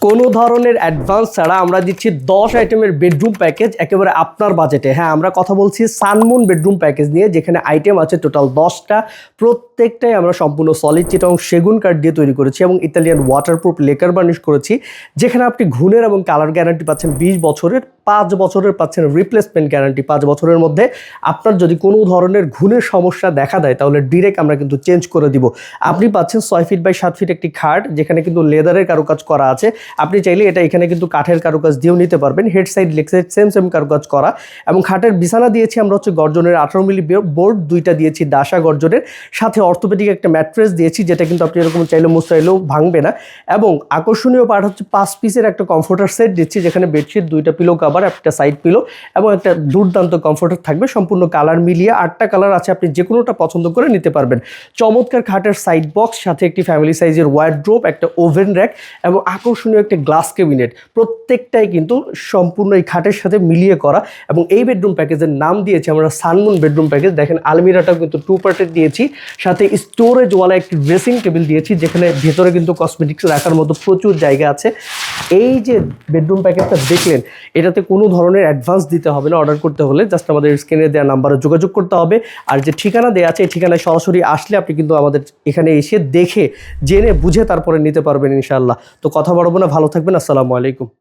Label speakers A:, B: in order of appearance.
A: কোনো ধরনের অ্যাডভান্স ছাড়া আমরা দিচ্ছি 10 আইটেমের বেডরুম প্যাকেজ একেবারে আপনার বাজেটে। হ্যাঁ, আমরা কথা বলছি সানমুন বেডরুম প্যাকেজ নিয়ে, যেখানে আইটেম আছে টোটাল 10টা। প্রত্যেকটাই আমরা সম্পূর্ণ সলিড চিটাং সেগুন কাঠ দিয়ে তৈরি করেছি এবং ইতালিয়ান ওয়াটারপ্রুফ লেকার বার্নিশ করেছি, যেখানে আপনি ঘুণের এবং কালার গ্যারান্টি পাচ্ছেন 20 বছরের, 5 বছরের পাচ্ছেন রিপ্লেসমেন্ট গ্যারান্টি। 5 বছরের মধ্যে আপনার যদি কোনো ধরনের ঘুণের সমস্যা দেখা দেয় তাহলে ডিরেক্ট আমরা কিন্তু চেঞ্জ করে দিব। আপনি পাচ্ছেন 6 ফিট বাই 7 ফিট একটি খাট, যেখানে কিন্তু লেদারের কারুকাজ করা আছে। আপনি চাইলে এটা এখানে কিন্তু কাঠের কারুকাজ দিয়েও নিতে পারবেন। Head side leg side same কারুকাজ করা। এবং খাটের বিছানা দিয়েছি আমরা হচ্ছে গর্জনের 18 মিলি বোর্ড, 2টা দিয়েছি দাসা গর্জনের, সাথে অর্থোপেডিক একটা ম্যাট্রেস দিয়েছি, যেটা কিন্তু আপনি এরকম চাইলে মুস্তাইলেও ভাঙবে না। এবং আকর্ষণীয় পার্ট হচ্ছে 5 পিসের একটা কমফোর্টার সেট দিচ্ছি, যেখানে বেডশিট, 2টা পিলো কভার, একটা সাইড পিলো এবং একটা দুর্দান্ত কমফোর্টার থাকবে। সম্পূর্ণ কালার মিলিয়ে 8টা কালার আছে, আপনি যে কোনোটা পছন্দ করে নিতে পারবেন। চমৎকার খাটের সাইড বক্স, সাথে একটি ফ্যামিলি সাইজের ওয়ার্ড্রোব, একটা ওভেন র্যাক এবং আকর্ষণীয় একটা গ্লাস ক্যাবিনেট। প্রত্যেকটাই কিন্তু সম্পূর্ণ এই খাটের সাথে মিলিয়ে করা। এবং এই বেডরুম প্যাকেজের নাম দিয়েছি আমরা সানমুন বেডরুম প্যাকেজ। দেখেন আলমিরাটাও কিন্তু 2 পার্টের দিয়েছি, সাথে স্টোরেজ ওয়ালা একটি ড্রেসিং টেবিল দিয়েছি, যেখানে ভেতরে কিন্তু কসমেটিক্স রাখার মতো প্রচুর জায়গা আছে। এই যে বেডরুম প্যাকেজটা দেখলেন, এটাতে কোনো ধরনের অ্যাডভান্স দিতে হবে না। অর্ডার করতে হলে জাস্ট আমাদের স্ক্রিনে দেওয়া নাম্বারে যোগাযোগ করতে হবে। আর যে ঠিকানা দেওয়া আছে, এই ঠিকানায় সরাসরি আসলে আপনি কিন্তু আমাদের এখানে এসে দেখে জেনে বুঝে তারপরে নিতে পারবেন ইনশাআল্লাহ। তো কথা বাড়াবো না, ভালো থাকবেন। আসসালামু আলাইকুম।